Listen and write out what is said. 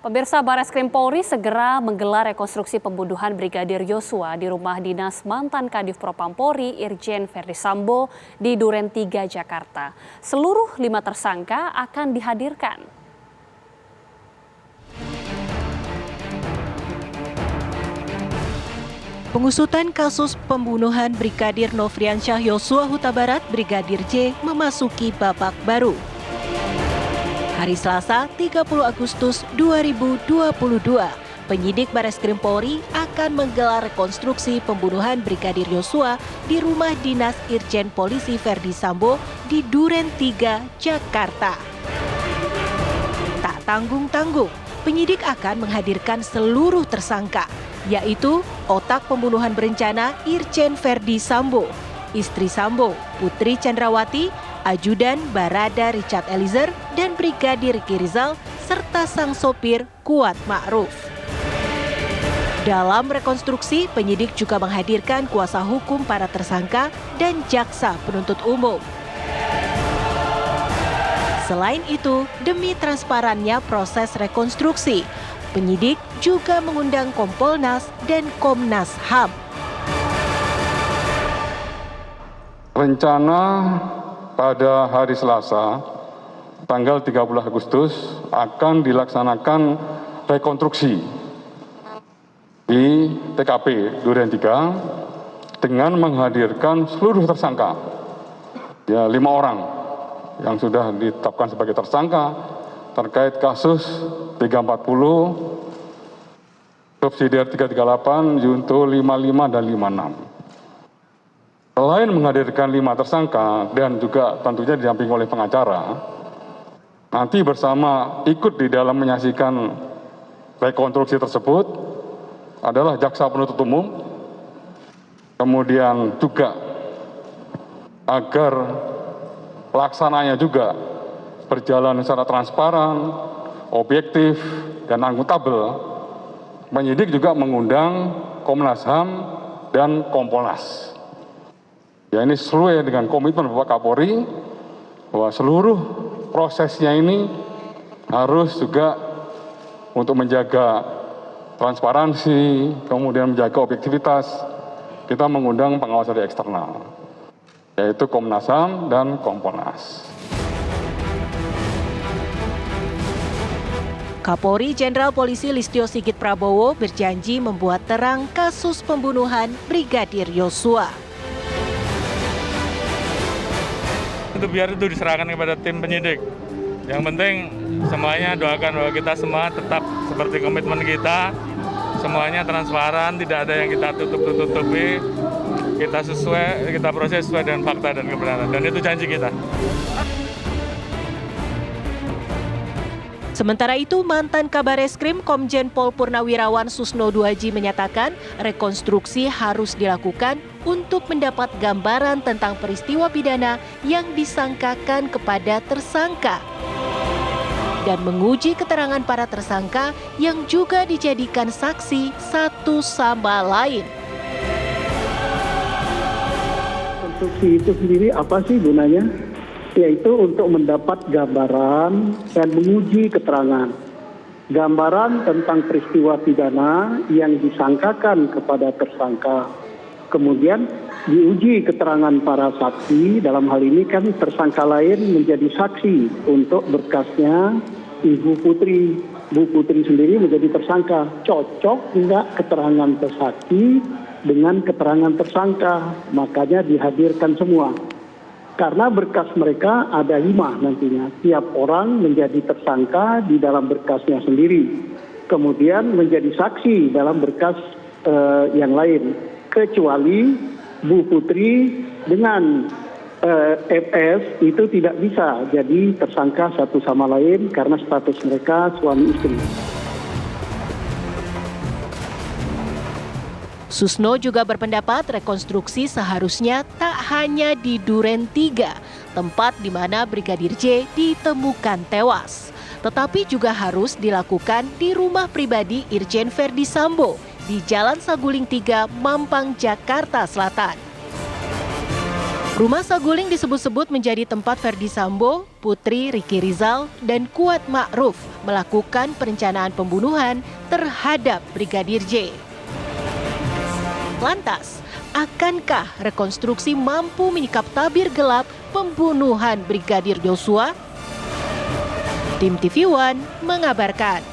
Pemirsa, Bareskrim Polri segera menggelar rekonstruksi pembunuhan Brigadir Yosua di rumah dinas mantan Kadif Propam Polri Irjen Verdi Sambo di Duren 3, Jakarta. Seluruh 5 tersangka akan dihadirkan. Pengusutan kasus pembunuhan Brigadir Nofriansyah Yosua Huta Barat Brigadir J memasuki babak baru. Hari Selasa, 30 Agustus 2022, penyidik Bareskrim Polri akan menggelar rekonstruksi pembunuhan Brigadir Yosua di rumah dinas Irjen Polisi Verdi Sambo di Duren 3, Jakarta. Tak tanggung-tanggung, penyidik akan menghadirkan seluruh tersangka, yaitu otak pembunuhan berencana Irjen Verdi Sambo, istri Sambo, Putri Chandrawati, ajudan Barada Richard Eliezer, dan Brigadir Ricky Rizal, serta sang sopir Kuat Ma'ruf. Dalam rekonstruksi, penyidik juga menghadirkan kuasa hukum para tersangka dan jaksa penuntut umum. Selain itu, demi transparannya proses rekonstruksi, penyidik juga mengundang Kompolnas dan Komnas HAM. Rencana pada hari Selasa, tanggal 30 Agustus, akan dilaksanakan rekonstruksi di TKP Duren 3 dengan menghadirkan seluruh tersangka. 5 orang yang sudah ditetapkan sebagai tersangka terkait kasus 340, subsidiar 338, junto 55 dan 56. Selain menghadirkan 5 tersangka dan juga tentunya didampingi oleh pengacara, nanti bersama ikut di dalam menyaksikan rekonstruksi tersebut adalah jaksa penuntut umum, kemudian juga agar pelaksananya juga berjalan secara transparan, objektif, dan akuntabel, penyidik juga mengundang Komnas HAM dan Kompolnas. Ya, ini sesuai dengan komitmen Bapak Kapolri bahwa seluruh prosesnya ini harus juga untuk menjaga transparansi, kemudian menjaga objektivitas. Kita mengundang pengawas dari eksternal, yaitu Komnas HAM dan Kompolnas. Kapolri Jenderal Polisi Listio Sigit Prabowo berjanji membuat terang kasus pembunuhan Brigadir Yosua. Itu biar itu diserahkan kepada tim penyidik. Yang penting semuanya doakan bahwa kita semua tetap seperti komitmen kita, semuanya transparan, tidak ada yang kita tutup-tutupi, kita proses sesuai dengan fakta dan kebenaran, dan itu janji kita. Sementara itu, mantan Kabareskrim Komjen Pol Purnawirawan Susno Duaji menyatakan rekonstruksi harus dilakukan untuk mendapat gambaran tentang peristiwa pidana yang disangkakan kepada tersangka dan menguji keterangan para tersangka yang juga dijadikan saksi satu sama lain. Rekonstruksi itu sendiri apa sih gunanya? Yaitu untuk mendapat gambaran dan menguji keterangan. Gambaran tentang peristiwa pidana yang disangkakan kepada tersangka. Kemudian diuji keterangan para saksi, dalam hal ini kan tersangka lain menjadi saksi untuk berkasnya Ibu Putri. Bu Putri sendiri menjadi tersangka. Cocok enggak keterangan tersaksi dengan keterangan tersangka? Makanya dihadirkan semua. Karena berkas mereka ada 5 nantinya. Tiap orang menjadi tersangka di dalam berkasnya sendiri. Kemudian menjadi saksi dalam berkas yang lain. Kecuali Bu Putri dengan FS itu tidak bisa jadi tersangka satu sama lain karena status mereka suami istri. Susno juga berpendapat rekonstruksi seharusnya tak hanya di Duren 3, tempat di mana Brigadir J ditemukan tewas, tetapi juga harus dilakukan di rumah pribadi Irjen Verdi Sambo di Jalan Saguling 3, Mampang, Jakarta Selatan. Rumah saguling disebut-sebut menjadi tempat Ferdi Sambo, Putri Riki Rizal, dan Kuat Ma'ruf melakukan perencanaan pembunuhan terhadap Brigadir J. Lantas, akankah rekonstruksi mampu menyikap tabir gelap pembunuhan Brigadir Yosua? Tim TV One mengabarkan.